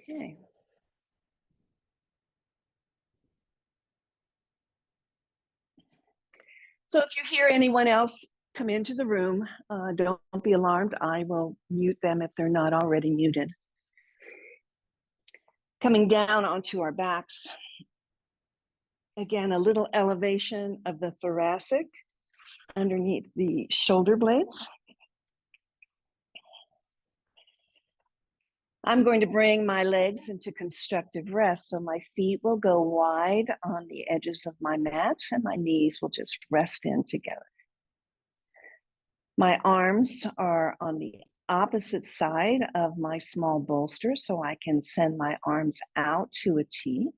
Okay. So if you hear anyone else come into the room, don't be alarmed. I will mute them if they're not already muted. Coming down onto our backs. Again, a little elevation of the thoracic underneath the shoulder blades. I'm going to bring my legs into constructive rest. So my feet will go wide on the edges of my mat and my knees will just rest in together. My arms are on the opposite side of my small bolster so I can send my arms out to a T.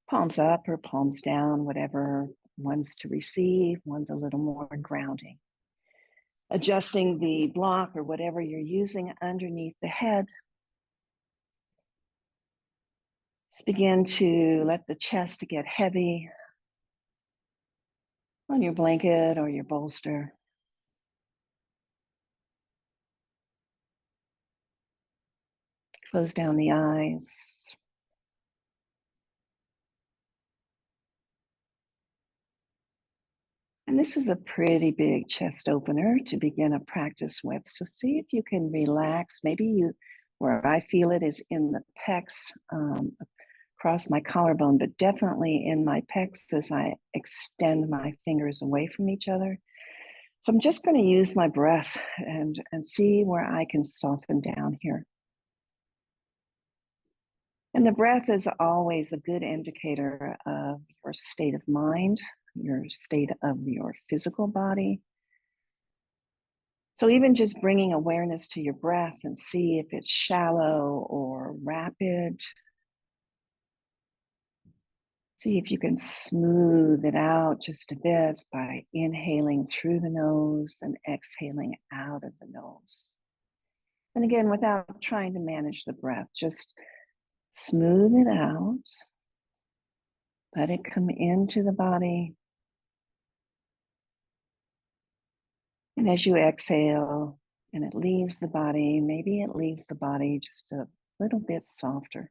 Palms up or palms down, whatever. One's to receive, one's a little more grounding. Adjusting the block or whatever you're using underneath the head. Just begin to let the chest get heavy on your blanket or your bolster. Close down the eyes. And this is a pretty big chest opener to begin a practice with. So see if you can relax. Maybe where I feel it is in the pecs, across my collarbone, but definitely in my pecs as I extend my fingers away from each other. So I'm just going to use my breath and see where I can soften down here. And the breath is always a good indicator of your state of mind, your state of your physical body. So even just bringing awareness to your breath and see if it's shallow or rapid. See if you can smooth it out just a bit by inhaling through the nose and exhaling out of the nose. And again, without trying to manage the breath, just smooth it out. Let it come into the body. And as you exhale and it leaves the body, maybe it leaves the body just a little bit softer.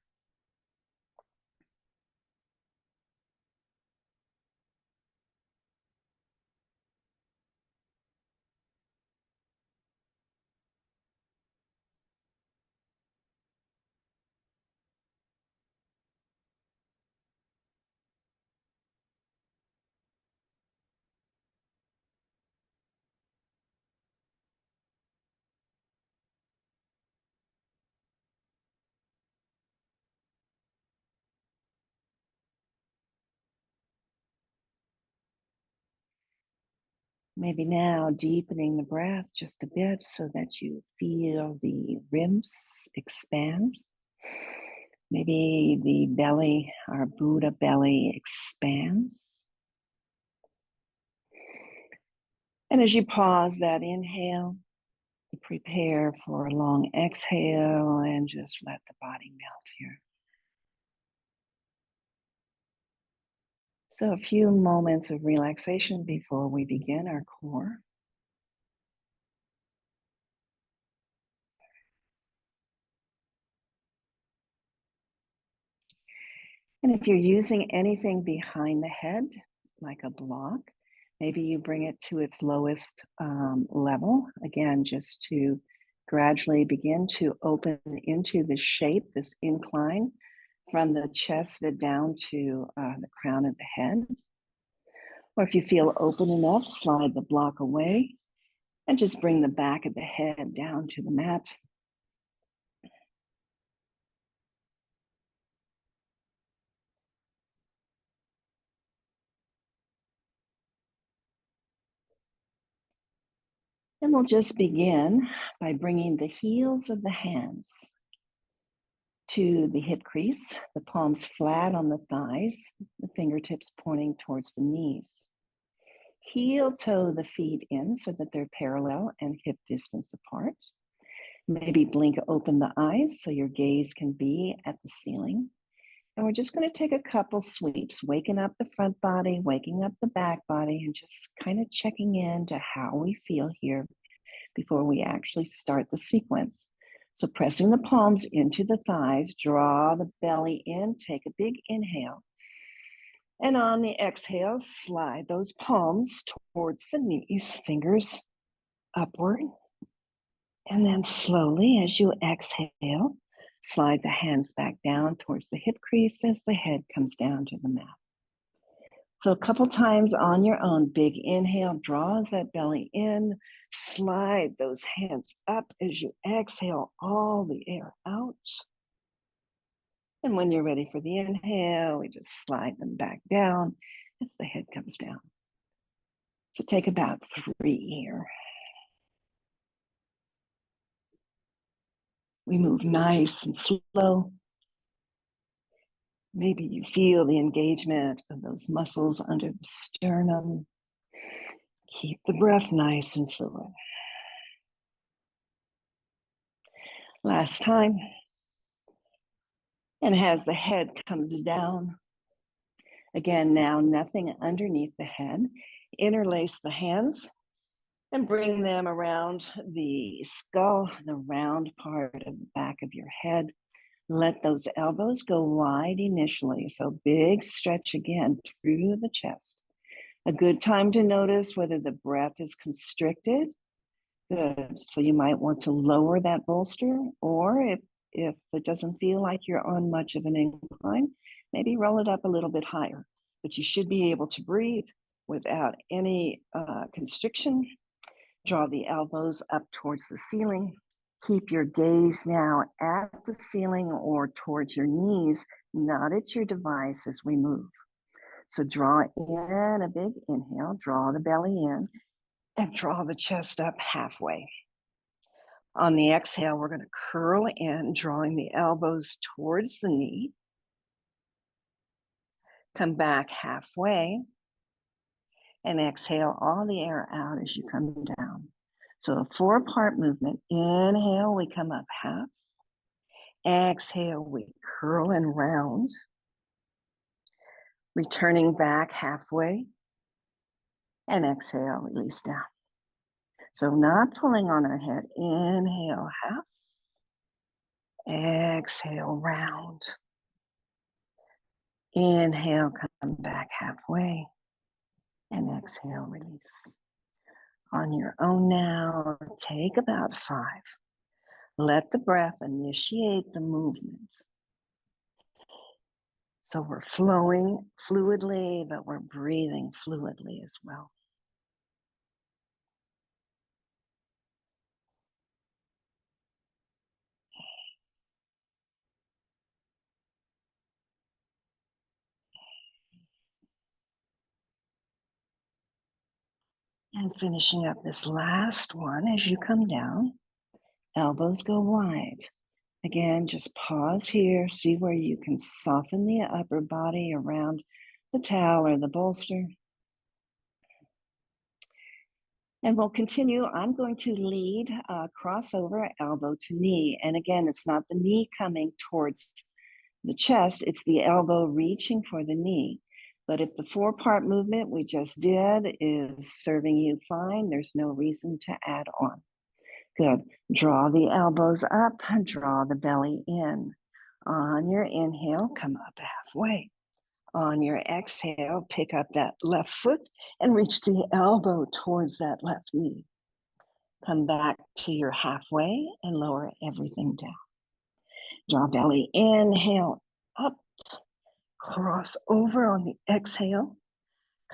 Maybe now deepening the breath just a bit so that you feel the ribs expand. Maybe the belly, our Buddha belly, expands. And as you pause that inhale, prepare for a long exhale and just let the body melt here. So a few moments of relaxation before we begin our core. And if you're using anything behind the head, like a block, maybe you bring it to its lowest level. Again, just to gradually begin to open into the shape, this incline from the chest down to the crown of the head. Or if you feel open enough, slide the block away and just bring the back of the head down to the mat. And we'll just begin by bringing the heels of the hands to the hip crease, the palms flat on the thighs, the fingertips pointing towards the knees. Heel toe the feet in so that they're parallel and hip distance apart. Maybe blink open the eyes so your gaze can be at the ceiling. And we're just going to take a couple sweeps, waking up the front body, waking up the back body, and just kind of checking in to how we feel here before we actually start the sequence. So pressing the palms into the thighs, draw the belly in, take a big inhale. And on the exhale, slide those palms towards the knees, fingers upward. And then slowly, as you exhale, slide the hands back down towards the hip crease as the head comes down to the mat. So a couple times on your own, big inhale, draws that belly in, slide those hands up as you exhale all the air out. And when you're ready for the inhale, we just slide them back down as the head comes down. So take about 3 here. We move nice and slow. Maybe you feel the engagement of those muscles under the sternum. Keep the breath nice and fluid. Last time. And as the head comes down, again, now nothing underneath the head. Interlace the hands and bring them around the skull, the round part of the back of your head. Let those elbows go wide initially. So big stretch again through the chest. A good time to notice whether the breath is constricted. Good. So you might want to lower that bolster, or if it doesn't feel like you're on much of an incline, maybe roll it up a little bit higher. But you should be able to breathe without any constriction. Draw the elbows up towards the ceiling. Keep your gaze now at the ceiling or towards your knees, not at your device as we move. So draw in a big inhale, draw the belly in, and draw the chest up halfway. On the exhale, we're going to curl in, drawing the elbows towards the knee. Come back halfway, and exhale all the air out as you come down. So a 4-part movement. Inhale, we come up half. Exhale, we curl and round. Returning back halfway. And exhale, release down. So not pulling on our head. Inhale, half. Exhale, round. Inhale, come back halfway. And exhale, release. On your own now, take about 5. Let the breath initiate the movement. So we're flowing fluidly, but we're breathing fluidly as well. And finishing up this last one as you come down, elbows go wide. Again, just pause here, see where you can soften the upper body around the towel or the bolster. And we'll continue. I'm going to lead crossover elbow to knee. And again, it's not the knee coming towards the chest, it's the elbow reaching for the knee. But if the 4-part movement we just did is serving you fine, there's no reason to add on. Good. Draw the elbows up, draw the belly in. On your inhale, come up halfway. On your exhale, pick up that left foot and reach the elbow towards that left knee. Come back to your halfway and lower everything down. Draw belly, inhale, up, cross over on the exhale.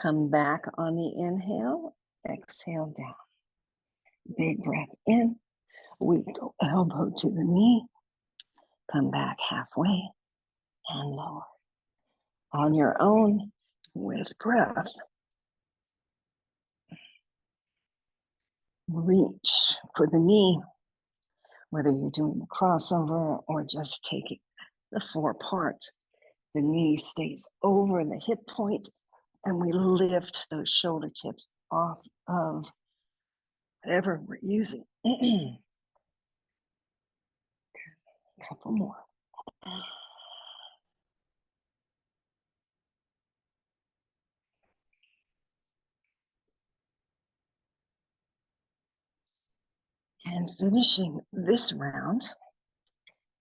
Come back on the inhale, exhale down. Big breath in. We go elbow to the knee. Come back halfway and lower. On your own, with breath, reach for the knee, whether you're doing the crossover or just taking the 4 parts. The knee stays over the hip point, and we lift those shoulder tips off of whatever we're using. Couple more. And finishing this round,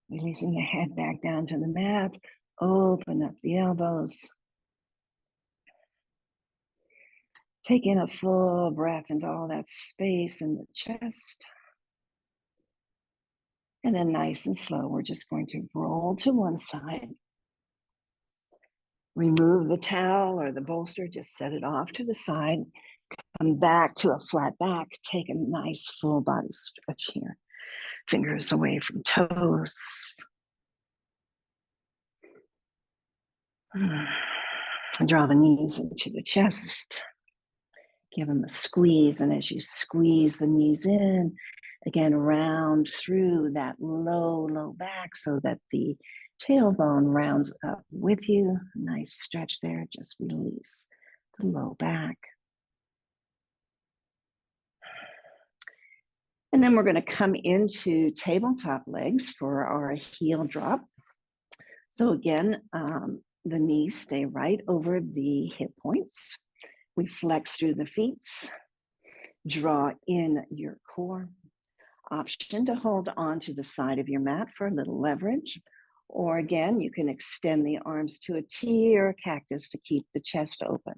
Releasing the head back down to the mat. Open up the elbows. Take in a full breath into all that space in the chest. And then nice and slow, we're just going to roll to one side. Remove the towel or the bolster, just set it off to the side. Come back to a flat back. Take a nice full body stretch here. Fingers away from toes. Draw the knees into the chest. Give them a squeeze. And as you squeeze the knees in, again, round through that low back so that the tailbone rounds up with you. Nice stretch there. Just release the low back. And then we're going to come into tabletop legs for our heel drop. So again, the knees stay right over the hip points. We flex through the feet, draw in your core. Option to hold on to the side of your mat for a little leverage. Or again, you can extend the arms to a T or a cactus to keep the chest open.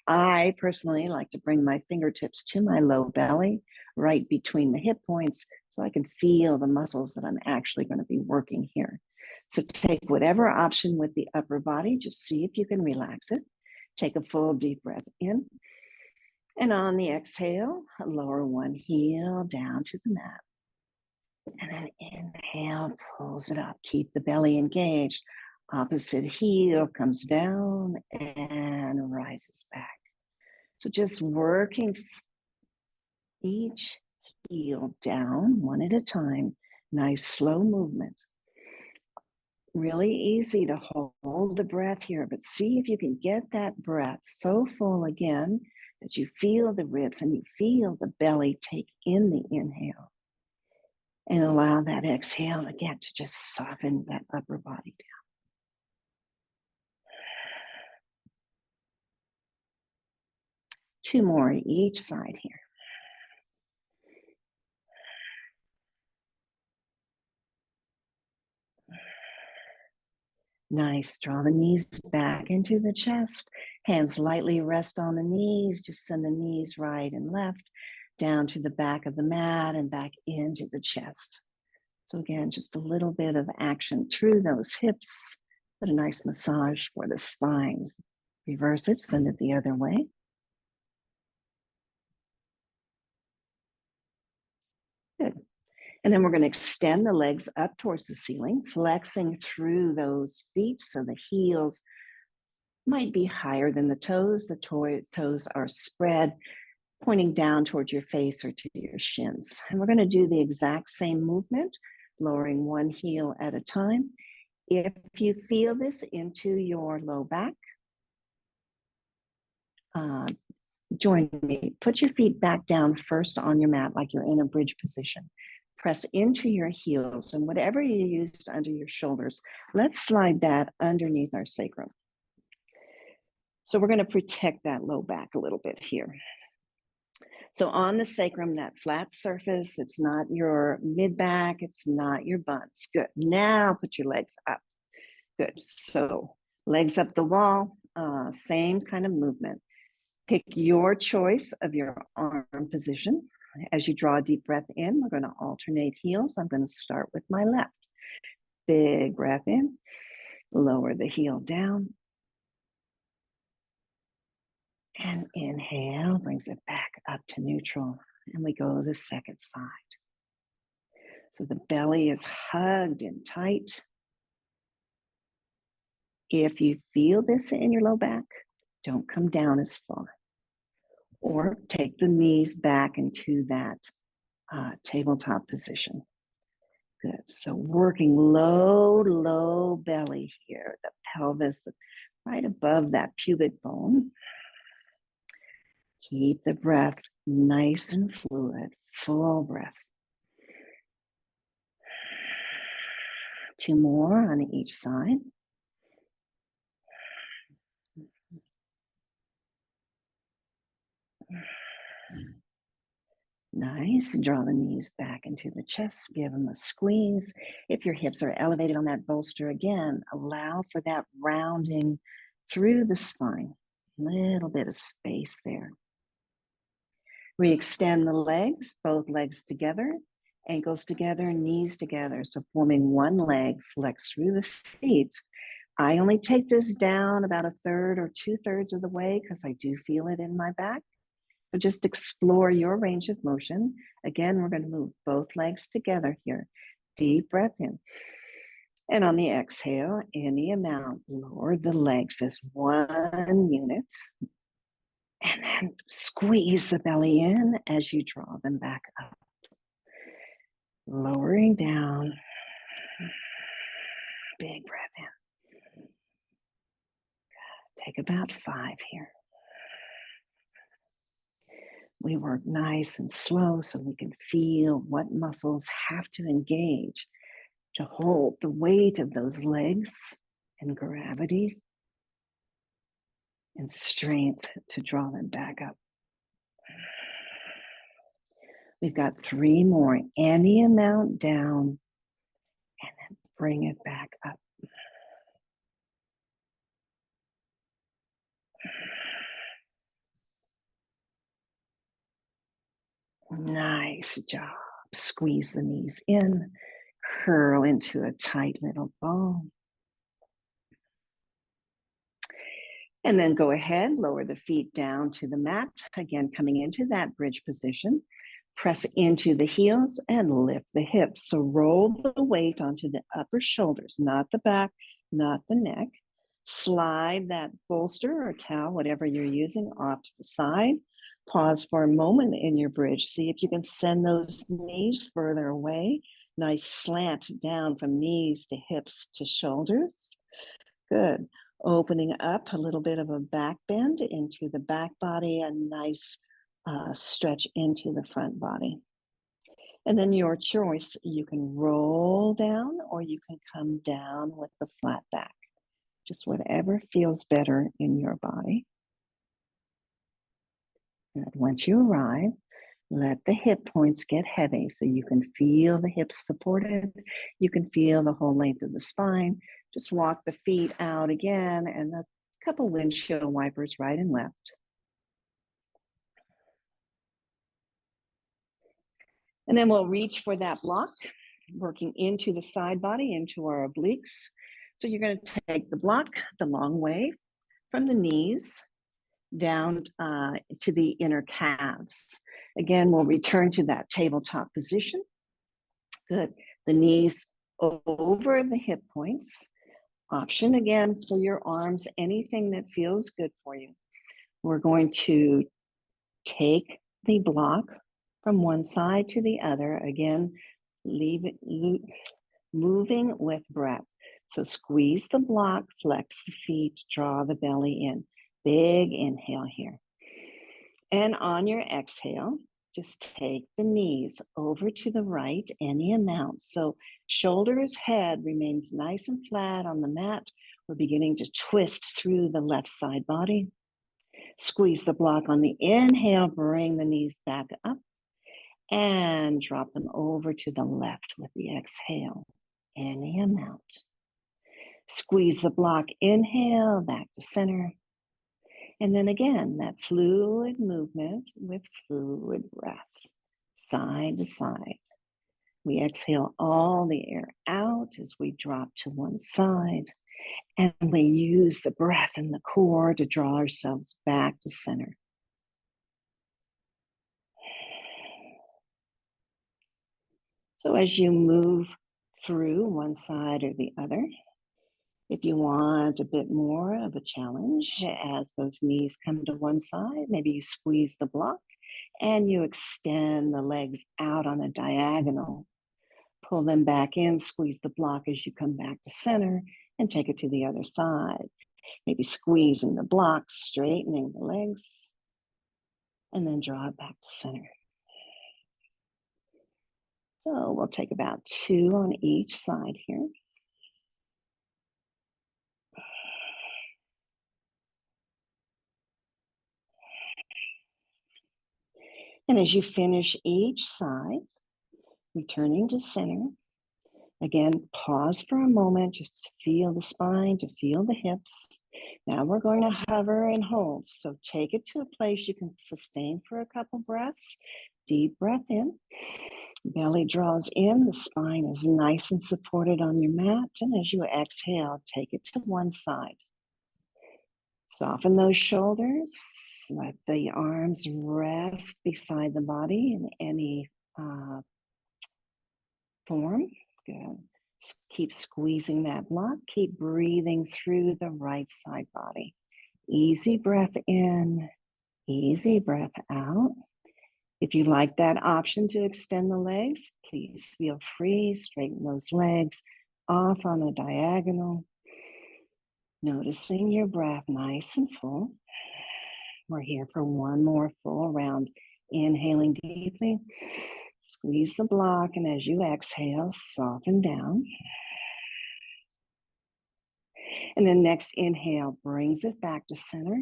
I personally like to bring my fingertips to my low belly, right between the hip points, so I can feel the muscles that I'm actually going to be working here. So take whatever option with the upper body, just see if you can relax it. Take a full deep breath in. And on the exhale, lower one heel down to the mat. And then inhale, pulls it up. Keep the belly engaged. Opposite heel comes down and rises back. So just working each heel down one at a time. Nice slow movement. Really easy to hold the breath here, but see if you can get that breath so full again that you feel the ribs and you feel the belly take in the inhale. And allow that exhale again to just soften that upper body down. Two more each side here. Nice. Draw the knees back into the chest. Hands lightly rest on the knees. Just send the knees right and left down to the back of the mat and back into the chest. So again, just a little bit of action through those hips, but a nice massage for the spine. Reverse it, send it the other way. Good. And then we're going to extend the legs up towards the ceiling, flexing through those feet so the heels might be higher than the toes. The toes are spread, pointing down towards your face or to your shins. And we're going to do the exact same movement, lowering one heel at a time. If you feel this into your low back, join me. Put your feet back down first on your mat like you're in a bridge position. Press into your heels, and whatever you used under your shoulders, let's slide that underneath our sacrum. So we're going to protect that low back a little bit here. So on the sacrum, that flat surface, it's not your mid back, it's not your buns. Good. Now put your legs up. Good. So legs up the wall, same kind of movement. Pick your choice of your arm position. As you draw a deep breath in, we're going to alternate heels. I'm going to start with my left. Big breath in, lower the heel down. And inhale, brings it back up to neutral. And we go to the second side. So the belly is hugged and tight. If you feel this in your low back, don't come down as far. Or take the knees back into that tabletop position. Good. So working low belly here, the pelvis right above that pubic bone. Keep the breath nice and fluid, full breath. Two more on each side. Nice. Draw the knees back into the chest. Give them a squeeze. If your hips are elevated on that bolster, again, allow for that rounding through the spine. Little bit of space there. We-extend the legs, both legs together, ankles together, knees together. So forming one leg, flex through the feet. I only take this down about a third or 2/3 of the way because I do feel it in my back. So just explore your range of motion. Again, we're going to move both legs together here. Deep breath in. And on the exhale, any amount, lower the legs as one unit. And then squeeze the belly in as you draw them back up. Lowering down. Big breath in. Take about 5 here. We work nice and slow so we can feel what muscles have to engage to hold the weight of those legs and gravity and strength to draw them back up. We've got 3 more. Any amount down and then bring it back up. Nice job. Squeeze the knees in, curl into a tight little ball. And then go ahead, lower the feet down to the mat. Again, coming into that bridge position. Press into the heels and lift the hips. So roll the weight onto the upper shoulders, not the back, not the neck. Slide that bolster or towel, whatever you're using, off to the side. Pause for a moment in your bridge. See if you can send those knees further away. Nice slant down from knees to hips to shoulders. Good. Opening up a little bit of a back bend into the back body, a nice stretch into the front body. And then your choice, you can roll down or you can come down with the flat back. Just whatever feels better in your body. And once you arrive, let the hip points get heavy so you can feel the hips supported. You can feel the whole length of the spine. Just walk the feet out again and a couple windshield wipers right and left. And then we'll reach for that block, working into the side body, into our obliques. So you're going to take the block the long way from the knees down to the inner calves. Again, we'll return to that tabletop position. Good. The knees over the hip points. Option again for your arms, anything that feels good for you. We're going to take the block from one side to the other. Again, moving with breath. So squeeze the block, flex the feet, draw the belly in. Big inhale here. And on your exhale, just take the knees over to the right, any amount. So shoulders, head remains nice and flat on the mat. We're beginning to twist through the left side body. Squeeze the block on the inhale, bring the knees back up and drop them over to the left with the exhale, any amount. Squeeze the block, inhale, back to center. And then again, that fluid movement with fluid breath, side to side. We exhale all the air out as we drop to one side. And we use the breath and the core to draw ourselves back to center. So as you move through one side or the other, if you want a bit more of a challenge as those knees come to one side, maybe you squeeze the block and you extend the legs out on a diagonal. Pull them back in, squeeze the block as you come back to center and take it to the other side. Maybe squeezing the block, straightening the legs, and then draw it back to center. So we'll take about 2 on each side here. And as you finish each side, returning to center, again, pause for a moment just to feel the spine, to feel the hips. Now we're going to hover and hold. So take it to a place you can sustain for a couple breaths. Deep breath in. Belly draws in. The spine is nice and supported on your mat. And as you exhale, take it to one side. Soften those shoulders. Let the arms rest beside the body in any form. Good. Keep squeezing that block. Keep breathing through the right side body. Easy breath in, easy breath out. If you like that option to extend the legs, please feel free. Straighten those legs off on a diagonal. Noticing your breath nice and full. We're here for one more full round. Inhaling deeply. Squeeze the block, and as you exhale, soften down. And then next inhale brings it back to center.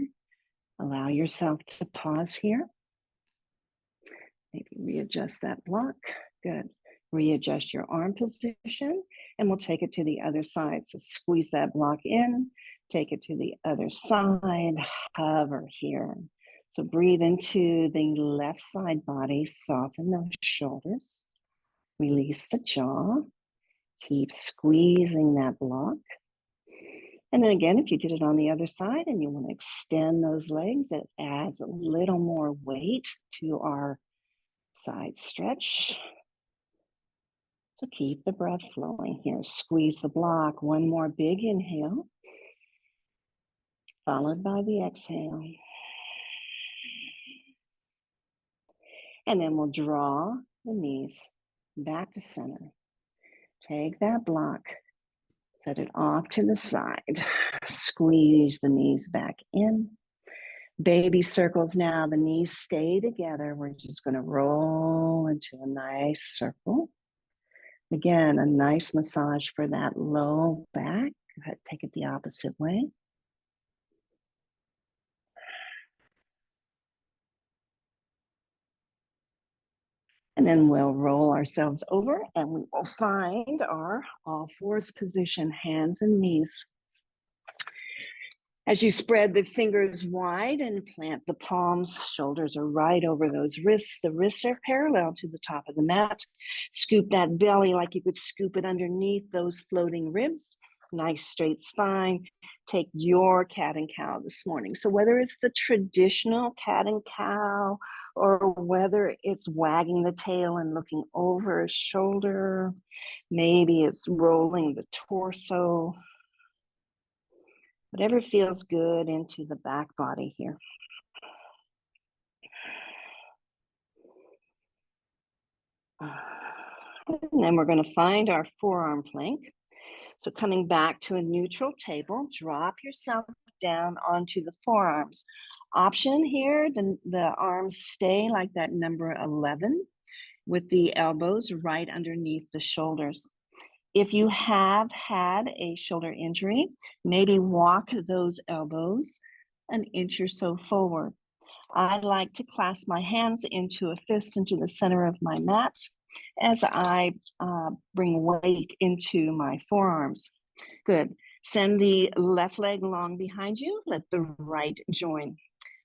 Allow yourself to pause here. Maybe readjust that block. Good. Readjust your arm position, and we'll take it to the other side. So squeeze that block in, take it to the other side, hover here. So breathe into the left side body, soften those shoulders, release the jaw, keep squeezing that block. And then again, if you did it on the other side and you want to extend those legs, it adds a little more weight to our side stretch. So keep the breath flowing here. Squeeze the block. One more big inhale, followed by the exhale. And then we'll draw the knees back to center. Take that block, set it off to the side. Squeeze the knees back in. Baby circles now. The knees stay together. We're just going to roll into a nice circle. Again, a nice massage for that low back. Go ahead, take it the opposite way. And then we'll roll ourselves over and we will find our all fours position, hands and knees. As you spread the fingers wide and plant the palms, shoulders are right over those wrists. The wrists are parallel to the top of the mat. Scoop that belly like you could scoop it underneath those floating ribs. Nice straight spine. Take your cat and cow this morning. So whether it's the traditional cat and cow or whether it's wagging the tail and looking over a shoulder, maybe it's rolling the torso, whatever feels good into the back body here. And then we're going to find our forearm plank. So coming back to a neutral table, drop yourself down onto the forearms. Option here, the arms stay like that number 11 with the elbows right underneath the shoulders. If you have had a shoulder injury, maybe walk those elbows an inch or so forward. I like to clasp my hands into a fist into the center of my mat as I bring weight into my forearms. Good. Send the left leg long behind you. Let the right join.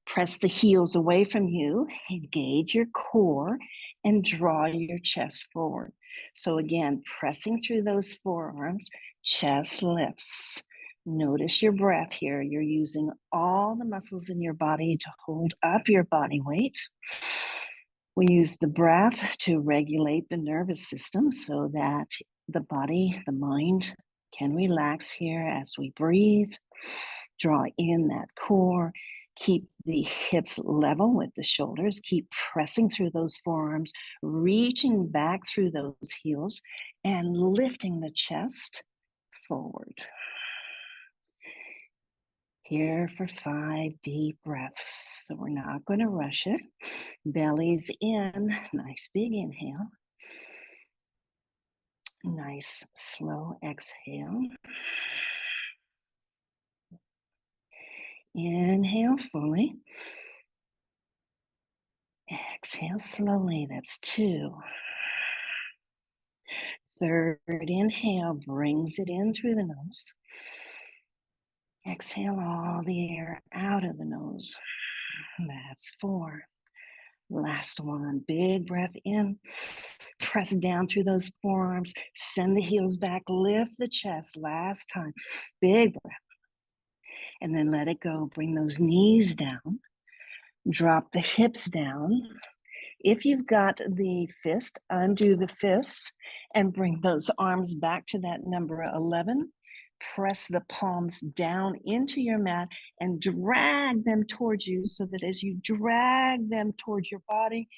Press the heels away from you. Engage your core and draw your chest forward. So again, pressing through those forearms, chest lifts. Notice your breath here. You're using all the muscles in your body to hold up your body weight. We use the breath to regulate the nervous system so that the body, the mind can relax here as we breathe. Draw in that core. Keep the hips level with the shoulders. Keep pressing through those forearms, reaching back through those heels and lifting the chest forward. Here for 5 deep breaths. So we're not going to rush it. Belly's in. Nice big inhale. Nice slow exhale. Inhale fully. Exhale slowly, that's 2. Third inhale brings it in through the nose. Exhale all the air out of the nose. That's 4. Last one, big breath in. Press down through those forearms. Send the heels back, lift the chest. Last time, big breath. And then let it go. Bring those knees down. Drop the hips down. If you've got the fist, undo the fists and bring those arms back to that number 11. Press the palms down into your mat and drag them towards you so that as you drag them towards your body,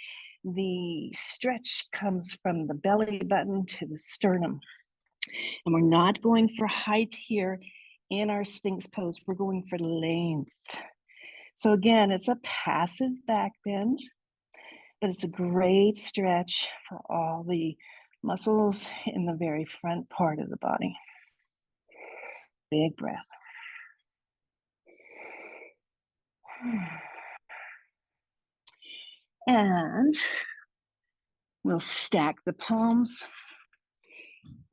the stretch comes from the belly button to the sternum. And we're not going for height here in our Sphinx pose. We're going for length. So again, it's a passive back bend, but it's a great stretch for all the muscles in the very front part of the body. Big breath. And we'll stack the palms,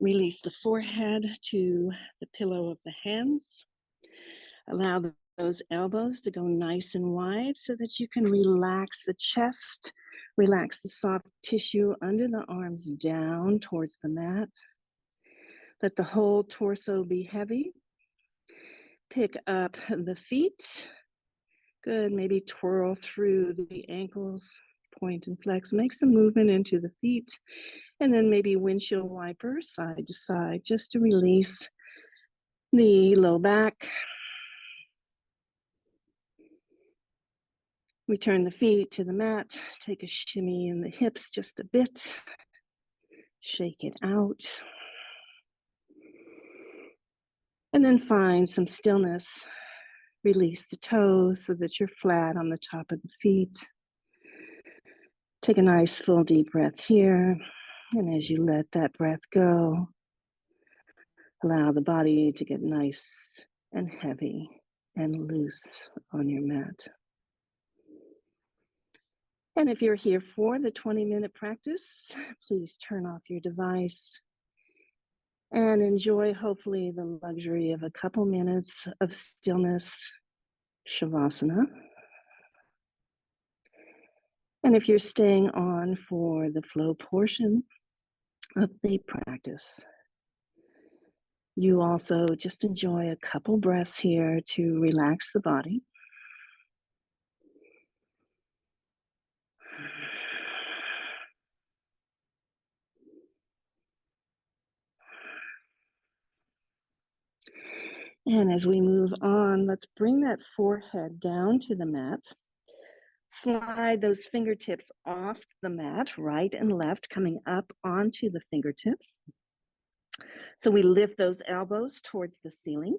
release the forehead to the pillow of the hands. Allow those elbows to go nice and wide so that you can relax the chest, relax the soft tissue under the arms down towards the mat. Let the whole torso be heavy. Pick up the feet. Good, maybe twirl through the ankles, point and flex. Make some movement into the feet. And then maybe windshield wiper side to side just to release the low back. Return the feet to the mat. Take a shimmy in the hips just a bit. Shake it out. And then find some stillness. Release the toes so that you're flat on the top of the feet. Take a nice full deep breath here. And as you let that breath go, allow the body to get nice and heavy and loose on your mat. And if you're here for the 20-minute practice, please turn off your device and enjoy, hopefully, the luxury of a couple minutes of stillness, Shavasana. And if you're staying on for the flow portion of the practice, you also just enjoy a couple breaths here to relax the body. And as we move on, let's bring that forehead down to the mat. Slide those fingertips off the mat, right and left, coming up onto the fingertips. So we lift those elbows towards the ceiling.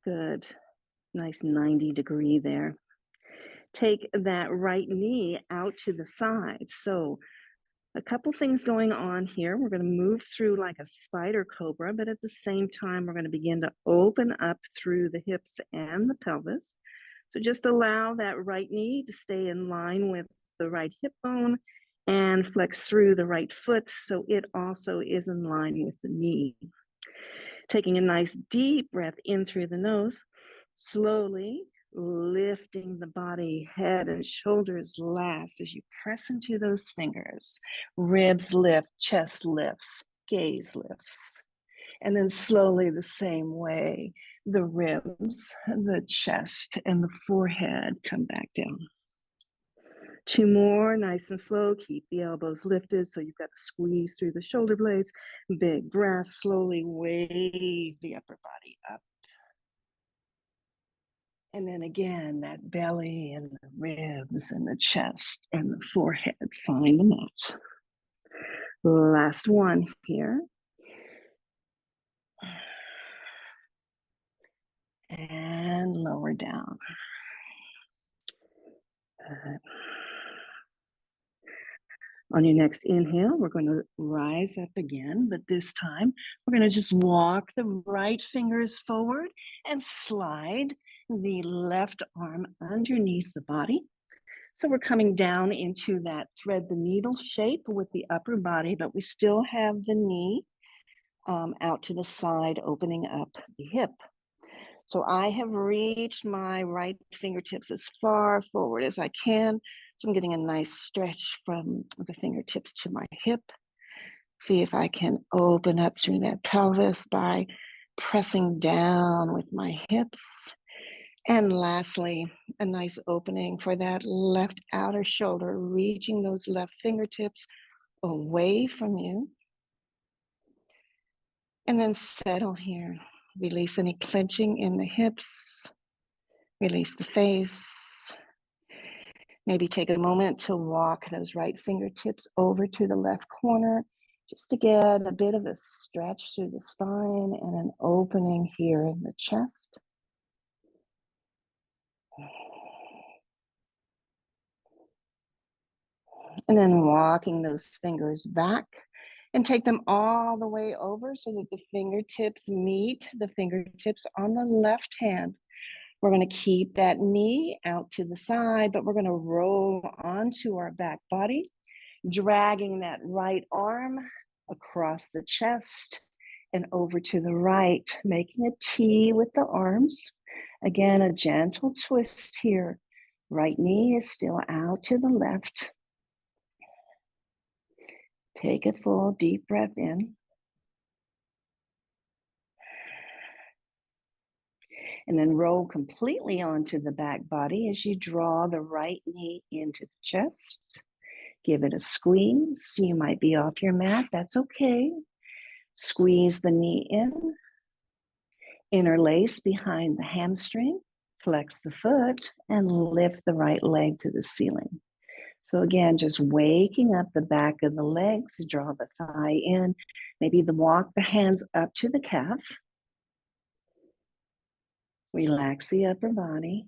Good. Nice 90 degree there. Take that right knee out to the side. So a couple things going on here. We're going to move through like a spider cobra, but at the same time, we're going to begin to open up through the hips and the pelvis. So just allow that right knee to stay in line with the right hip bone and flex through the right foot so it also is in line with the knee. Taking a nice deep breath in through the nose, slowly lifting the body, head and shoulders last as you press into those fingers. Ribs lift, chest lifts, gaze lifts. And then slowly the same way, the ribs, the chest, and the forehead come back down. 2 more, nice and slow. Keep the elbows lifted so you've got to squeeze through the shoulder blades. Big breath, slowly wave the upper body up. And then again, that belly and the ribs and the chest and the forehead find the mat. Last one here. And lower down. On your next inhale, we're going to rise up again, but this time we're going to just walk the right fingers forward and slide the left arm underneath the body. So we're coming down into that thread the needle shape with the upper body, but we still have the knee out to the side, opening up the hip. So I have reached my right fingertips as far forward as I can. So I'm getting a nice stretch from the fingertips to my hip. See if I can open up through that pelvis by pressing down with my hips. And lastly, a nice opening for that left outer shoulder, reaching those left fingertips away from you. And then settle here. Release any clenching in the hips. Release the face. Maybe take a moment to walk those right fingertips over to the left corner, just to get a bit of a stretch through the spine and an opening here in the chest. And then walking those fingers back and take them all the way over so that the fingertips meet the fingertips on the left hand. We're going to keep that knee out to the side, but we're going to roll onto our back body, dragging that right arm across the chest and over to the right, making a T with the arms. Again, a gentle twist here. Right knee is still out to the left. Take a full deep breath in. And then roll completely onto the back body as you draw the right knee into the chest. Give it a squeeze. You might be off your mat. That's okay. Squeeze the knee in. Interlace behind the hamstring. Flex the foot and lift the right leg to the ceiling. So again, just waking up the back of the legs, draw the thigh in, maybe walk the hands up to the calf. Relax the upper body.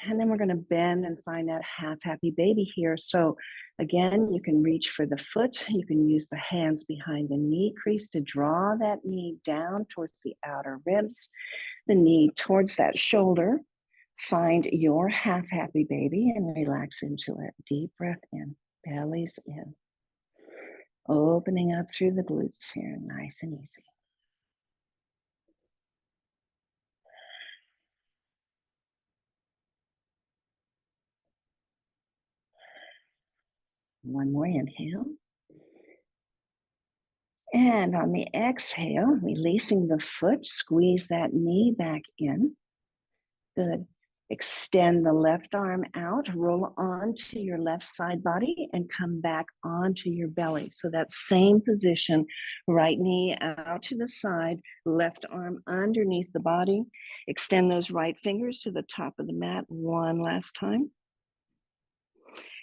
And then we're going to bend and find that half happy baby here. So again, you can reach for the foot. You can use the hands behind the knee crease to draw that knee down towards the outer ribs, the knee towards that shoulder. Find your half happy baby and relax into it. Deep breath in, bellies in. Opening up through the glutes here, nice and easy. One more inhale. And on the exhale, releasing the foot, squeeze that knee back in. Good. Extend the left arm out, roll onto your left side body and come back onto your belly. So that same position, right knee out to the side, left arm underneath the body. Extend those right fingers to the top of the mat one last time.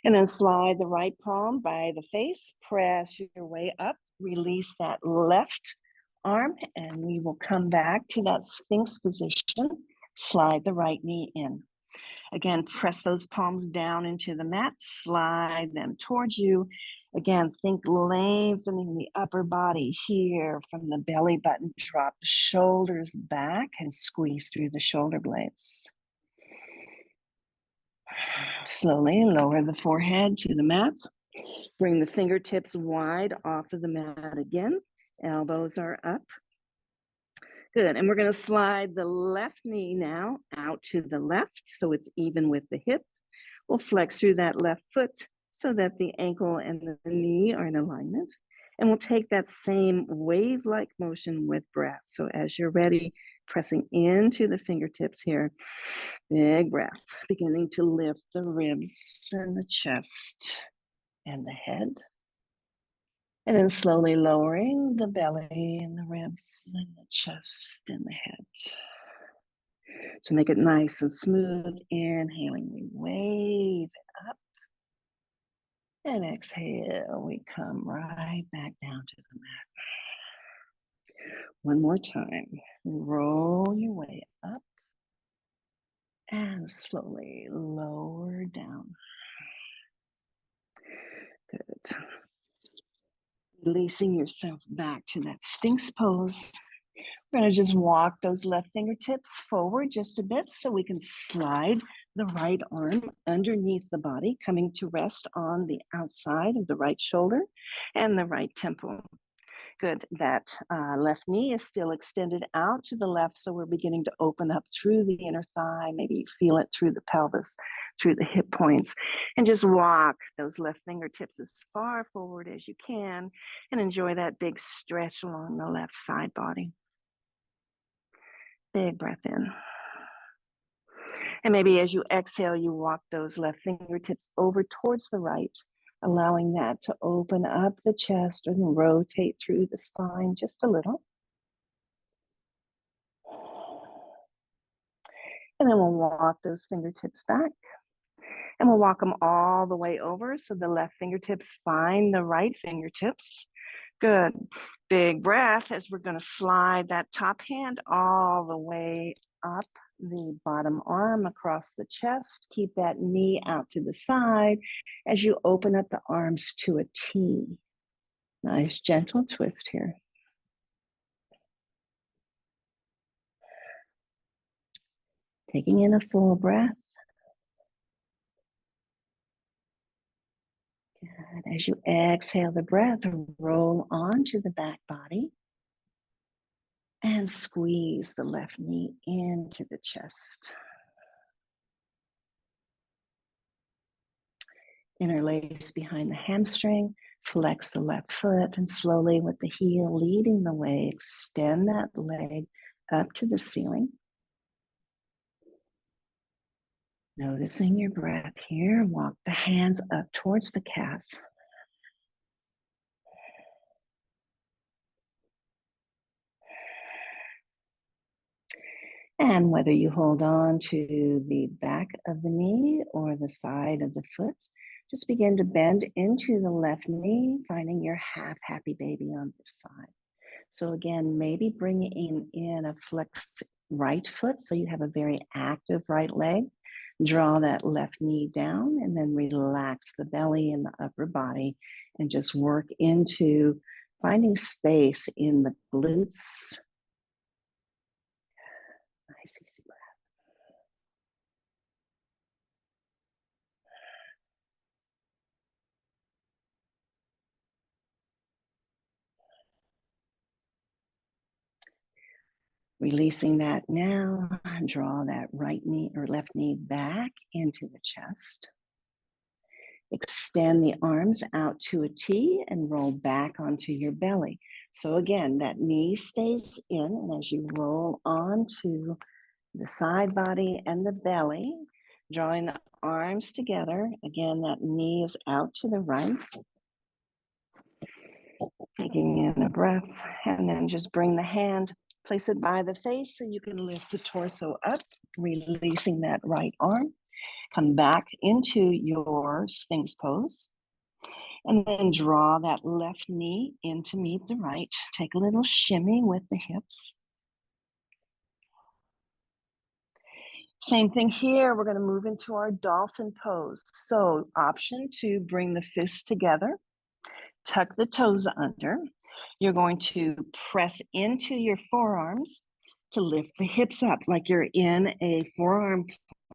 And then slide the right palm by the face, press your way up, release that left arm, and we will come back to that Sphinx position. Slide the right knee in. Again, press those palms down into the mat, slide them towards you. Again, think lengthening the upper body here from the belly button. Drop the shoulders back and squeeze through the shoulder blades. Slowly lower the forehead to the mat. Bring the fingertips wide off of the mat again. Elbows are up. Good, and we're going to slide the left knee now out to the left so it's even with the hip. We'll flex through that left foot so that the ankle and the knee are in alignment. And we'll take that same wave-like motion with breath. So as you're ready, pressing into the fingertips here, big breath, beginning to lift the ribs and the chest and the head. And then slowly lowering the belly and the ribs and the chest and the head. So make it nice and smooth. Inhaling, we wave it up. And exhale, we come right back down to the mat. One more time. Roll your way up. And slowly lower down. Good. Releasing yourself back to that Sphinx pose. We're going to just walk those left fingertips forward just a bit so we can slide the right arm underneath the body, coming to rest on the outside of the right shoulder and the right temple. Good. That left knee is still extended out to the left, so we're beginning to open up through the inner thigh. Maybe you feel it through the pelvis, through the hip points, and just walk those left fingertips as far forward as you can and enjoy that big stretch along the left side body. Big breath in. And maybe as you exhale, you walk those left fingertips over towards the right, allowing that to open up the chest and rotate through the spine just a little. And then we'll walk those fingertips back. And we'll walk them all the way over so the left fingertips find the right fingertips. Good. Big breath as we're going to slide that top hand all the way up the bottom arm across the chest. Keep that knee out to the side as you open up the arms to a T. Nice gentle twist here. Taking in a full breath. Good. As you exhale the breath, roll onto the back body and squeeze the left knee into the chest. Interlace behind the hamstring, flex the left foot, and slowly with the heel leading the way, extend that leg up to the ceiling. Noticing your breath here, walk the hands up towards the calf. And whether you hold on to the back of the knee or the side of the foot, just begin to bend into the left knee, finding your half happy baby on this side. So again, maybe bringing in a flexed right foot so you have a very active right leg. Draw that left knee down and then relax the belly and the upper body and just work into finding space in the glutes. Nice, easy breath. Releasing that now, draw that right knee or left knee back into the chest. Extend the arms out to a T and roll back onto your belly. So again, that knee stays in, and as you roll onto the side body and the belly, drawing the arms together, again, that knee is out to the right. Taking in a breath, and then just bring the hand, place it by the face so you can lift the torso up, releasing that right arm. Come back into your Sphinx pose. And then draw that left knee in to meet the right. Take a little shimmy with the hips. Same thing here. We're going to move into our dolphin pose. So option 2, bring the fists together. Tuck the toes under. You're going to press into your forearms to lift the hips up like you're in a forearm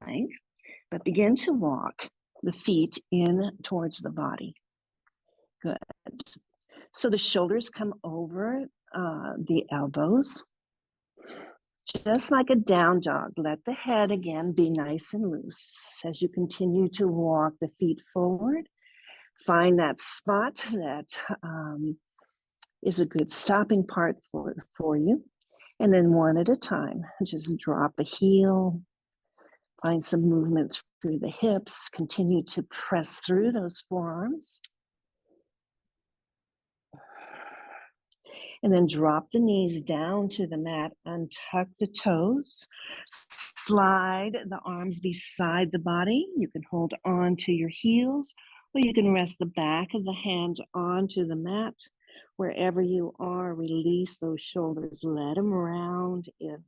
plank, but begin to walk the feet in towards the body. Good. So the shoulders come over the elbows, just like a down dog. Let the head again be nice and loose as you continue to walk the feet forward. Find that spot that is a good stopping part for you. And then one at a time, just drop a heel, find some movement through the hips, continue to press through those forearms. And then drop the knees down to the mat, untuck the toes, slide the arms beside the body. You can hold on to your heels, or you can rest the back of the hand onto the mat. Wherever you are, release those shoulders, let them round in.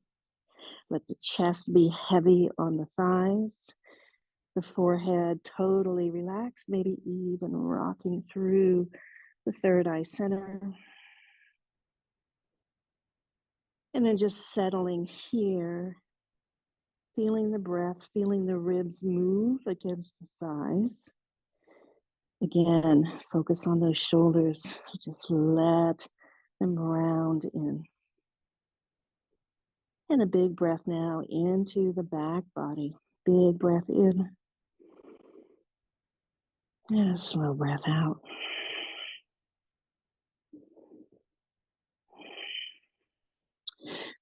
Let the chest be heavy on the thighs, the forehead totally relaxed, maybe even rocking through the third eye center. And then just settling here Feeling the breath, feeling the ribs move against the thighs. Again, focus on those shoulders. Just let them round in. And a big breath now into the back body. Big breath in. And a slow breath out.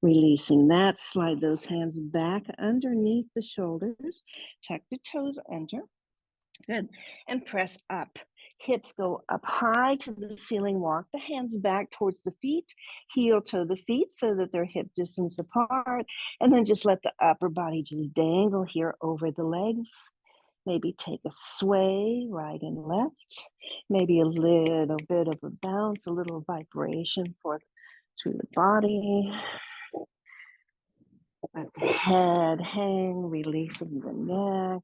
Releasing that, slide those hands back underneath the shoulders. Tuck the toes under. Good. And press up. Hips go up high to the ceiling. Walk the hands back towards the feet. Heel toe the feet so that they're hip distance apart. And then just let the upper body just dangle here over the legs. Maybe take a sway right and left. Maybe a little bit of a bounce, a little vibration through the body. Let the head hang, releasing the neck.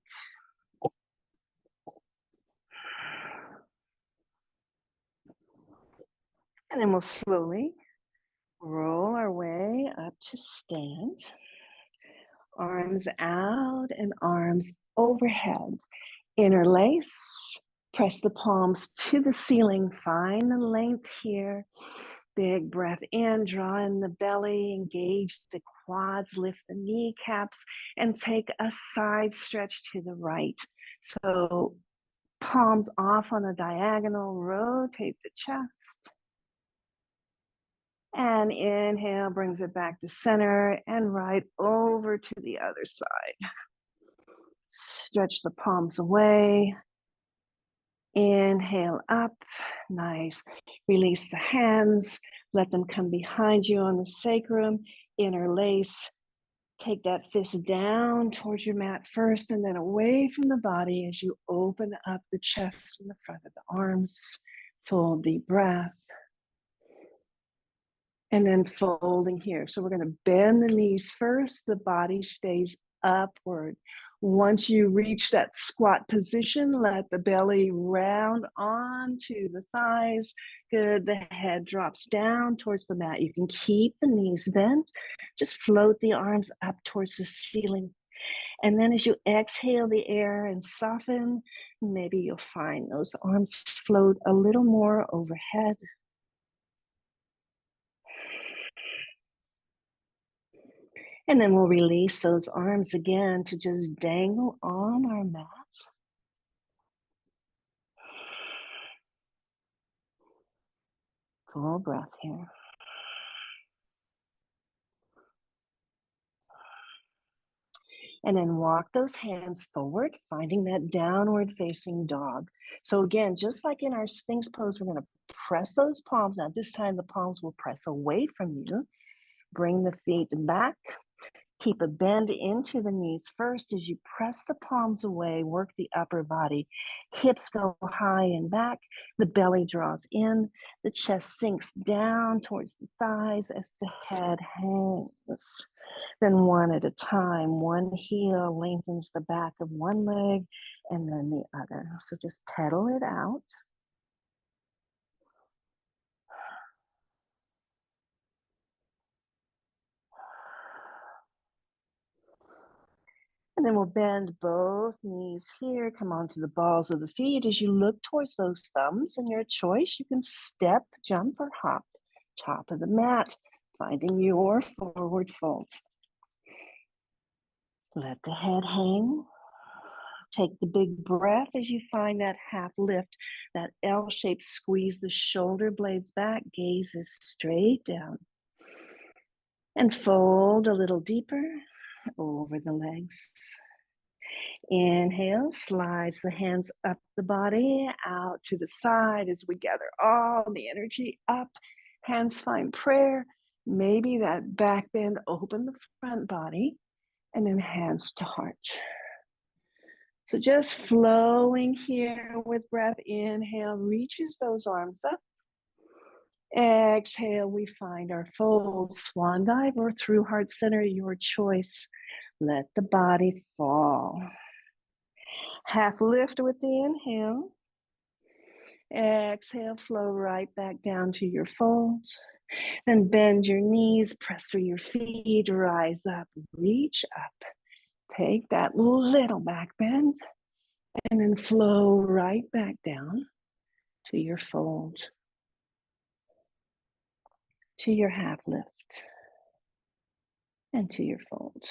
And then we'll slowly roll our way up to stand. Arms out and arms overhead. Interlace. Press the palms to the ceiling. Find the length here. Big breath in, draw in the belly, engage the quads, lift the kneecaps, and take a side stretch to the right. So palms off on a diagonal, rotate the chest. And inhale, brings it back to center and right over to the other side. Stretch the palms away. Inhale up, nice. Release the hands, let them come behind you on the sacrum, interlace. Take that fist down towards your mat first and then away from the body as you open up the chest and the front of the arms. Full deep breath. And then folding here. So we're going to bend the knees first. The body stays upward. Once you reach that squat position, let the belly round onto the thighs. Good. The head drops down towards the mat. You can keep the knees bent. Just float the arms up towards the ceiling. And then as you exhale the air and soften, maybe you'll find those arms float a little more overhead. And then we'll release those arms again to just dangle on our mat. Full breath here. And then walk those hands forward, finding that downward facing dog. So again, just like in our Sphinx pose, we're going to press those palms. Now this time the palms will press away from you. Bring the feet back. Keep a bend into the knees first as you press the palms away, work the upper body. Hips go high and back, the belly draws in, the chest sinks down towards the thighs as the head hangs. Then one at a time, one heel lengthens the back of one leg and then the other. So just pedal it out. And then we'll bend both knees here, come onto the balls of the feet. As you look towards those thumbs and your choice, you can step, jump, or hop. Top of the mat, finding your forward fold. Let the head hang. Take the big breath as you find that half lift, that L shape. Squeeze the shoulder blades back, gaze is straight down. And fold a little deeper over the legs. Inhale, slides the hands up the body, out to the side as we gather all the energy up. Hands find prayer. Maybe that back bend, open the front body, and then hands to heart. So just flowing here with breath. Inhale, reaches those arms up. Exhale, we find our fold, swan dive, or through heart center, your choice. Let the body fall. Half lift with the inhale. Exhale, flow right back down to your fold. Then bend your knees, press through your feet, rise up, reach up. Take that little back bend and then flow right back down to your fold, to your half lift, and to your fold.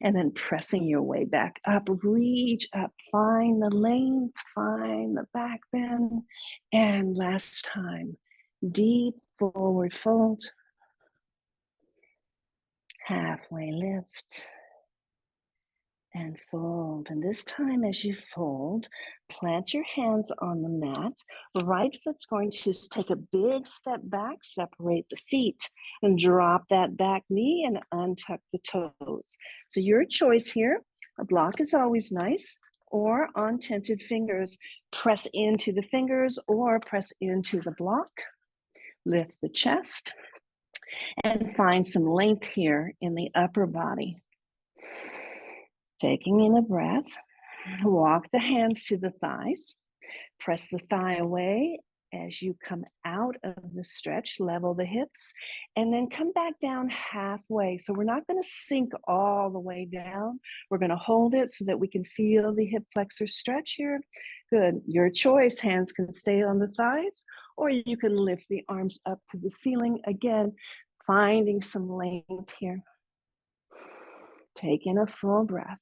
And then pressing your way back up, reach up, find the length, find the back bend. And last time, deep forward fold, halfway lift, and fold. And this time as you fold, plant your hands on the mat. The right foot's going to take a big step back, separate the feet, and drop that back knee and untuck the toes. So your choice here, a block is always nice, or on tented fingers, press into the fingers or press into the block. Lift the chest and find some length here in the upper body. Taking in a breath, walk the hands to the thighs, press the thigh away as you come out of the stretch, level the hips, and then come back down halfway. So we're not going to sink all the way down. We're going to hold it so that we can feel the hip flexor stretch here. Good. Your choice. Hands can stay on the thighs, or you can lift the arms up to the ceiling. Again, finding some length here. Take in a full breath.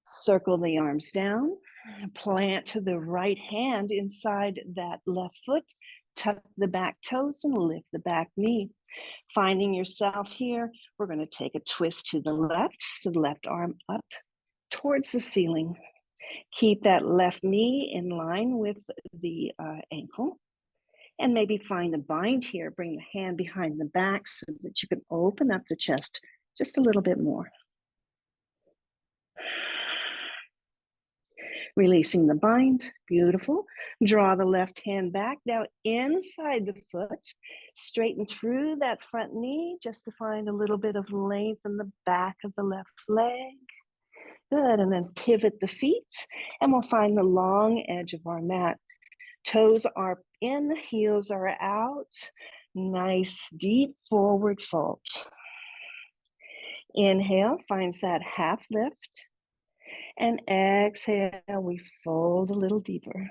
Circle the arms down, plant to the right hand inside that left foot, tuck the back toes and lift the back knee. Finding yourself here, we're going to take a twist to the left, so the left arm up towards the ceiling. Keep that left knee in line with the ankle. And maybe find a bind here. Bring the hand behind the back so that you can open up the chest just a little bit more. Releasing the bind, beautiful. Draw the left hand back, now inside the foot, straighten through that front knee just to find a little bit of length in the back of the left leg. Good, and then pivot the feet, and we'll find the long edge of our mat. Toes are in, heels are out. Nice deep forward fold. Inhale, finds that half lift. And exhale, we fold a little deeper.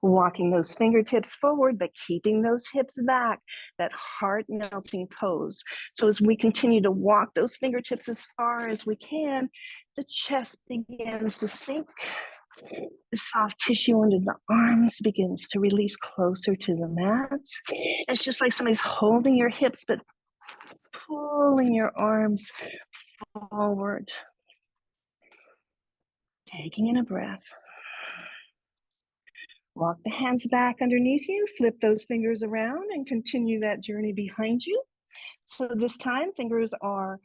Walking those fingertips forward, but keeping those hips back, that heart-melting pose. So as we continue to walk those fingertips as far as we can, the chest begins to sink. The soft tissue under the arms begins to release closer to the mat. It's just like somebody's holding your hips, but pulling your arms forward. Taking in a breath. Walk the hands back underneath you, flip those fingers around and continue that journey behind you. So this time, fingers are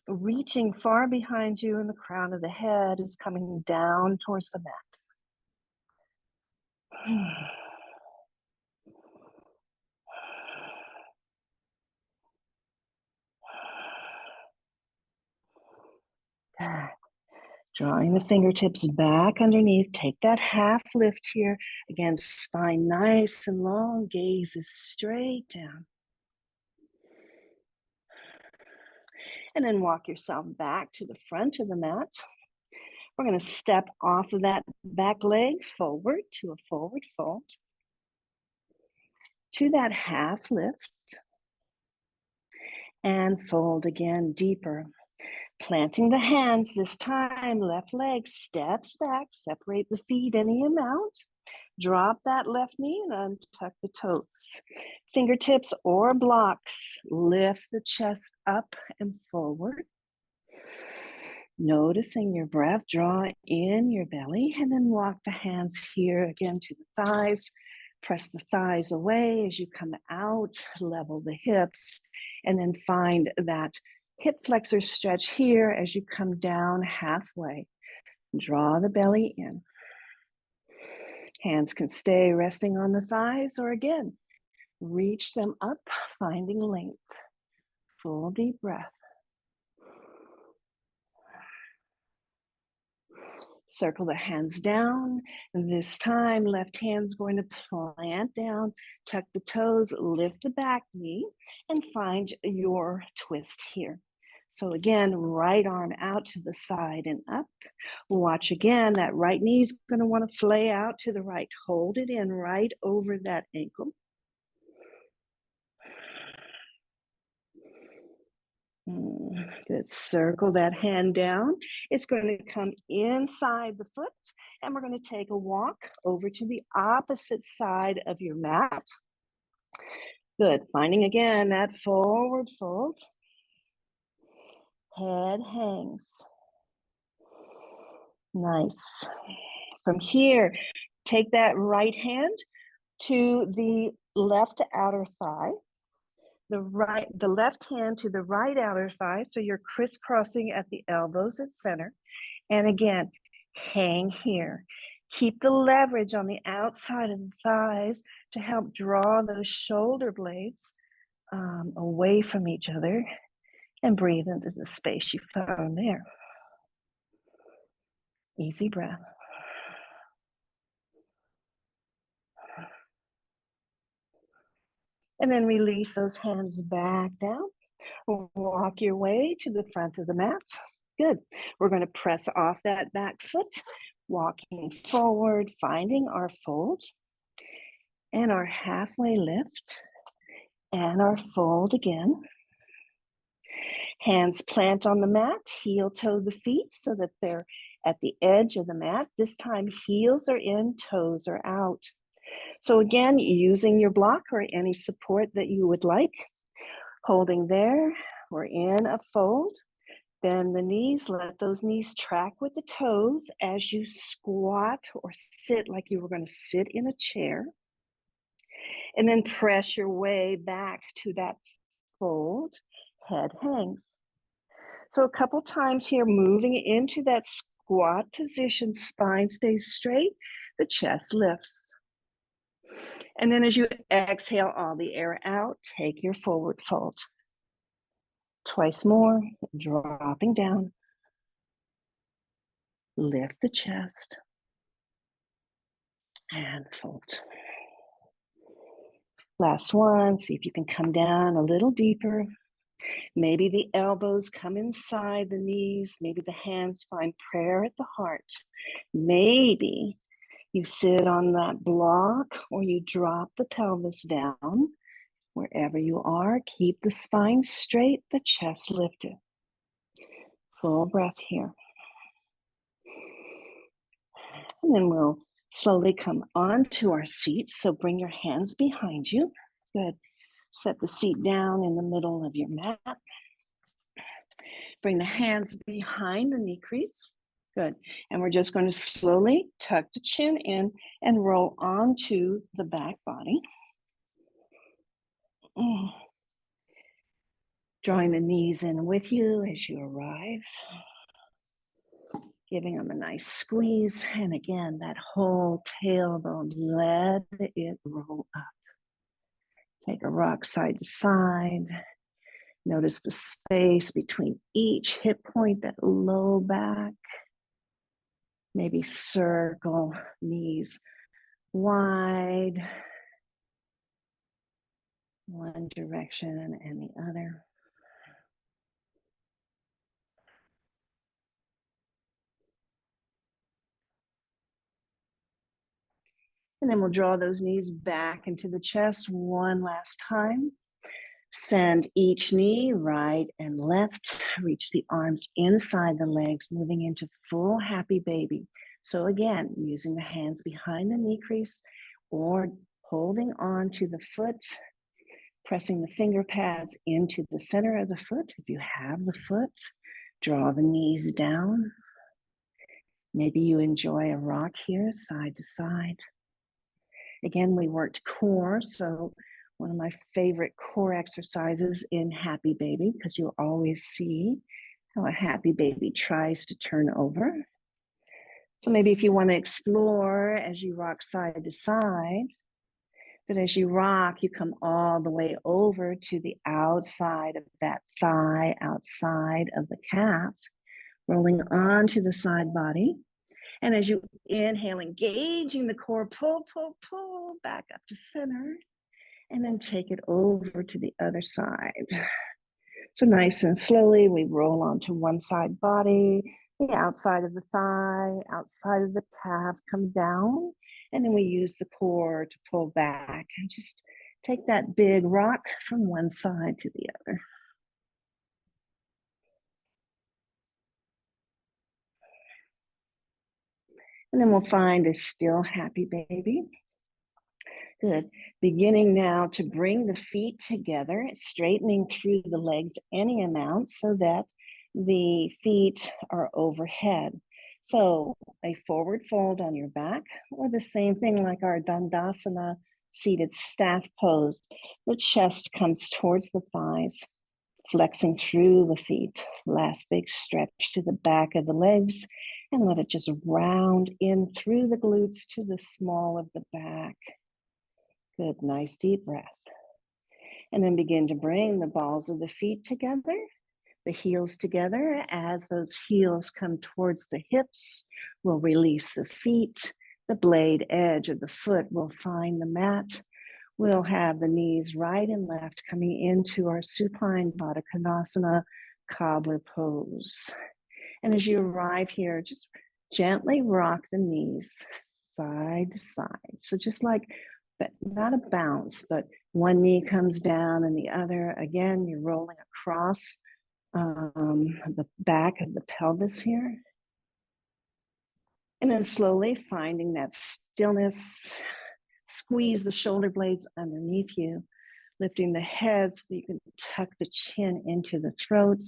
reaching far behind you and the crown of the head is coming down towards the mat. Drawing the fingertips back underneath, take that half lift here. Again, spine nice and long, gaze is straight down. And then walk yourself back to the front of the mat. We're going to step off of that back leg forward to a forward fold. To that half lift. And fold again deeper. Planting the hands this time, left leg steps back, separate the feet any amount. Drop that left knee and untuck the toes. Fingertips or blocks, lift the chest up and forward. Noticing your breath, draw in your belly and then walk the hands here again to the thighs. Press the thighs away as you come out, level the hips, and then find that hip flexor stretch here as you come down halfway. Draw the belly in. Hands can stay resting on the thighs or again, reach them up, finding length. Full deep breath. Circle the hands down. And this time, left hand's going to plant down, tuck the toes, lift the back knee, and find your twist here. So again, right arm out to the side and up. Watch again, that right knee is going to want to flay out to the right. Hold it in right over that ankle. Good. Circle that hand down. It's going to come inside the foot, and we're going to take a walk over to the opposite side of your mat. Good. Finding again that forward fold. Head hangs. Nice. From here, take that right hand to the left outer thigh. The left hand to the right outer thigh, so you're crisscrossing at the elbows at center. And again, hang here. Keep the leverage on the outside of the thighs to help draw those shoulder blades away from each other, and breathe into the space you found there. Easy breath. And then release those hands back down. Walk your way to the front of the mat. Good. We're going to press off that back foot, walking forward, finding our fold, and our halfway lift, and our fold again. Hands plant on the mat, heel toe the feet so that they're at the edge of the mat. This time, heels are in, toes are out. So again, using your block or any support that you would like. Holding there, we're in a fold. Bend the knees, let those knees track with the toes as you squat or sit like you were going to sit in a chair. And then press your way back to that fold, head hangs. So a couple times here, moving into that squat position, spine stays straight, the chest lifts. And then as you exhale all the air out, take your forward fold. Twice more, dropping down. Lift the chest and fold. Last one, see if you can come down a little deeper. Maybe the elbows come inside the knees. Maybe the hands find prayer at the heart. Maybe you sit on that block or you drop the pelvis down. Wherever you are, keep the spine straight, the chest lifted. Full breath here. And then we'll slowly come onto our seat. So bring your hands behind you. Good. Set the seat down in the middle of your mat. Bring the hands behind the knee crease. Good. And we're just going to slowly tuck the chin in and roll onto the back body. Drawing the knees in with you as you arrive. Giving them a nice squeeze. And again, that whole tailbone, let it roll up. Take a rock side to side. Notice the space between each hip point, that low back. Maybe circle knees wide, one direction and the other. And then we'll draw those knees back into the chest one last time. Send each knee right and left. Reach the arms inside the legs, moving into full happy baby. So again, using the hands behind the knee crease or holding on to the foot, pressing the finger pads into the center of the foot. If you have the foot, draw the knees down. Maybe you enjoy a rock here, side to side. Again, we worked core, so one of my favorite core exercises in Happy Baby, because you'll always see how a happy baby tries to turn over. So maybe if you want to explore as you rock side to side, that as you rock, you come all the way over to the outside of that thigh, outside of the calf, rolling onto the side body. And as you inhale, engaging the core, pull, pull, pull back up to center, and then take it over to the other side. So nice and slowly, we roll onto one side body, the outside of the thigh, outside of the calf, come down, and then we use the core to pull back and just take that big rock from one side to the other. And then we'll find a still happy baby. Good. Beginning now to bring the feet together, straightening through the legs any amount so that the feet are overhead. So a forward fold on your back, or the same thing like our Dandasana seated staff pose. The chest comes towards the thighs, flexing through the feet. Last big stretch to the back of the legs, and let it just round in through the glutes to the small of the back. Good, nice deep breath. And then begin to bring the balls of the feet together, the heels together. As those heels come towards the hips, we'll release the feet. The blade edge of the foot will find the mat. We'll have the knees right and left coming into our supine Baddha Konasana cobbler pose. And as you arrive here, just gently rock the knees side to side. So just like, but not a bounce, but one knee comes down and the other. Again, you're rolling across the back of the pelvis here. And then slowly finding that stillness, squeeze the shoulder blades underneath you, lifting the head so that you can tuck the chin into the throat.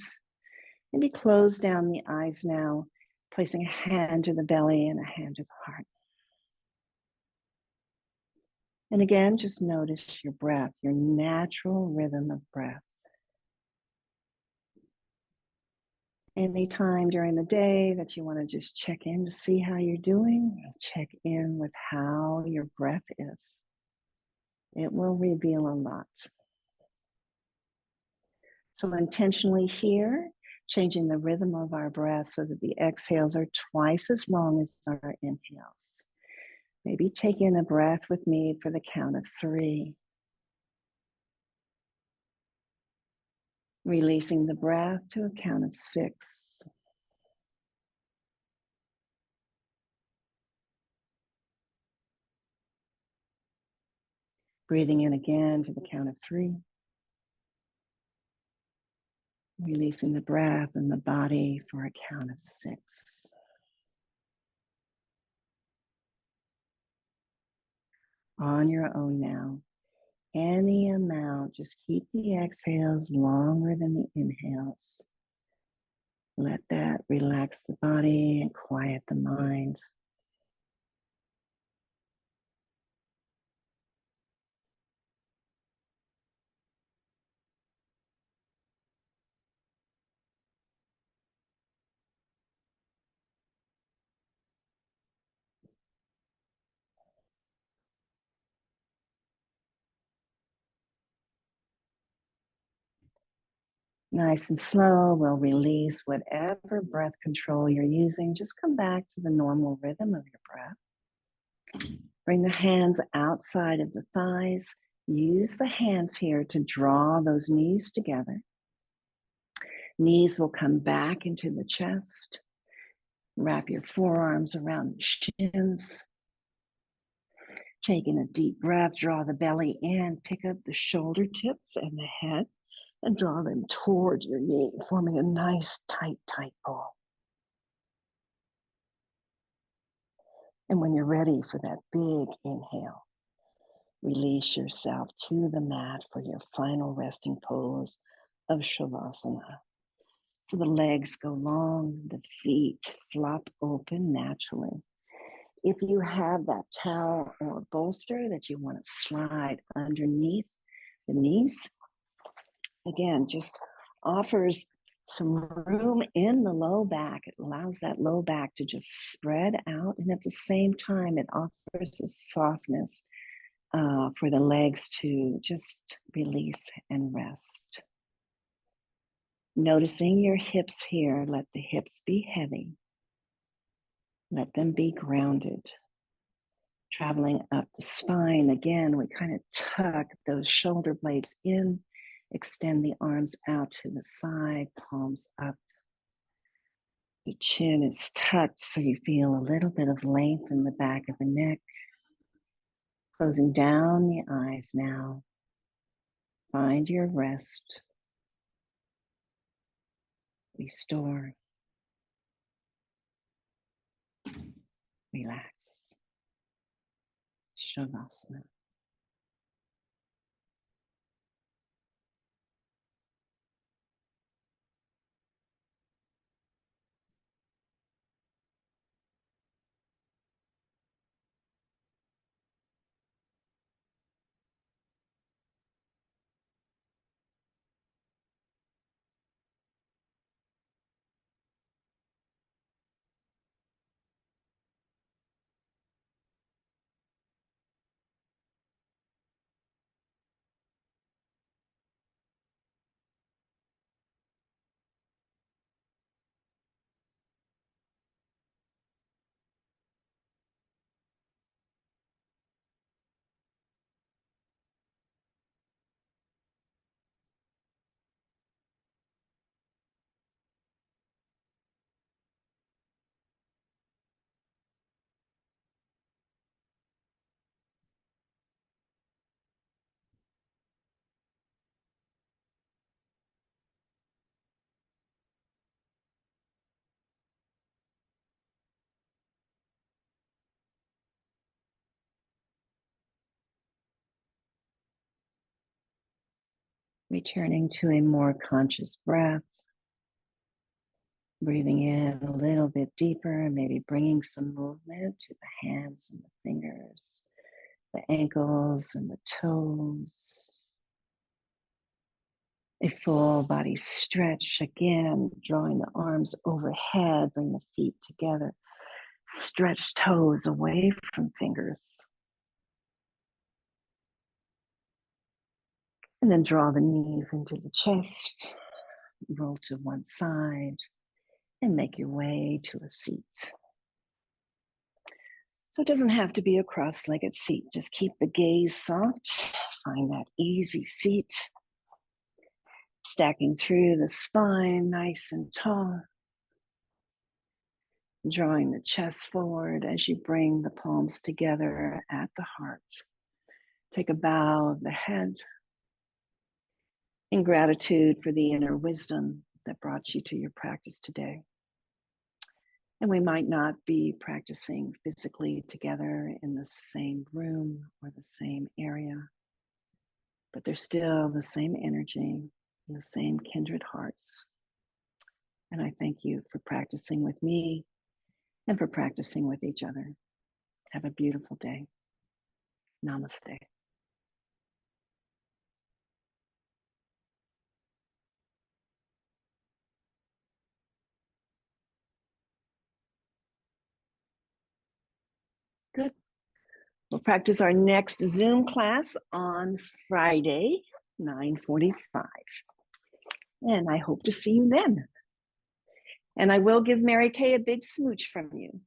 Maybe close down the eyes now, placing a hand to the belly and a hand to the heart. And again, just notice your breath, your natural rhythm of breath. Anytime during the day that you want to just check in to see how you're doing, check in with how your breath is. It will reveal a lot. So intentionally here, changing the rhythm of our breath so that the exhales are twice as long as our inhales. Maybe take in a breath with me for the count of 3. Releasing the breath to a count of 6. Breathing in again to the count of 3. Releasing the breath and the body for a count of 6. On your own now, any amount, just keep the exhales longer than the inhales. Let that relax the body and quiet the mind. Nice and slow, we'll release whatever breath control you're using. Just come back to the normal rhythm of your breath. Bring the hands outside of the thighs. Use the hands here to draw those knees together. Knees will come back into the chest. Wrap your forearms around the shins. Taking a deep breath, draw the belly in, pick up the shoulder tips and the head, and draw them toward your knee, forming a nice tight ball. And when you're ready for that big inhale, release yourself to the mat for your final resting pose of Shavasana. So the legs go long, the feet flop open naturally. If you have that towel or bolster that you want to slide underneath the knees, again, just offers some room in the low back. It allows that low back to just spread out. And at the same time, it offers a softness for the legs to just release and rest. Noticing your hips here, let the hips be heavy. Let them be grounded. Traveling up the spine, again, we kind of tuck those shoulder blades in, extend the arms out to the side, palms up. The chin is tucked so you feel a little bit of length in the back of the neck. Closing down the eyes now. Find your rest. Restore. Relax. Shavasana. Returning to a more conscious breath. Breathing in a little bit deeper and maybe bringing some movement to the hands and the fingers, the ankles and the toes. A full body stretch, again, drawing the arms overhead, bring the feet together. Stretch toes away from fingers. And then draw the knees into the chest, roll to one side, and make your way to a seat. So it doesn't have to be a cross-legged seat. Just keep the gaze soft. Find that easy seat. Stacking through the spine, nice and tall. Drawing the chest forward as you bring the palms together at the heart. Take a bow of the head in gratitude for the inner wisdom that brought you to your practice today. And we might not be practicing physically together in the same room or the same area, but there's still the same energy, the same kindred hearts. And I thank you for practicing with me and for practicing with each other. Have a beautiful day. Namaste. Good. We'll practice our next Zoom class on Friday, 9:45. And I hope to see you then. And I will give Mary Kay a big smooch from you.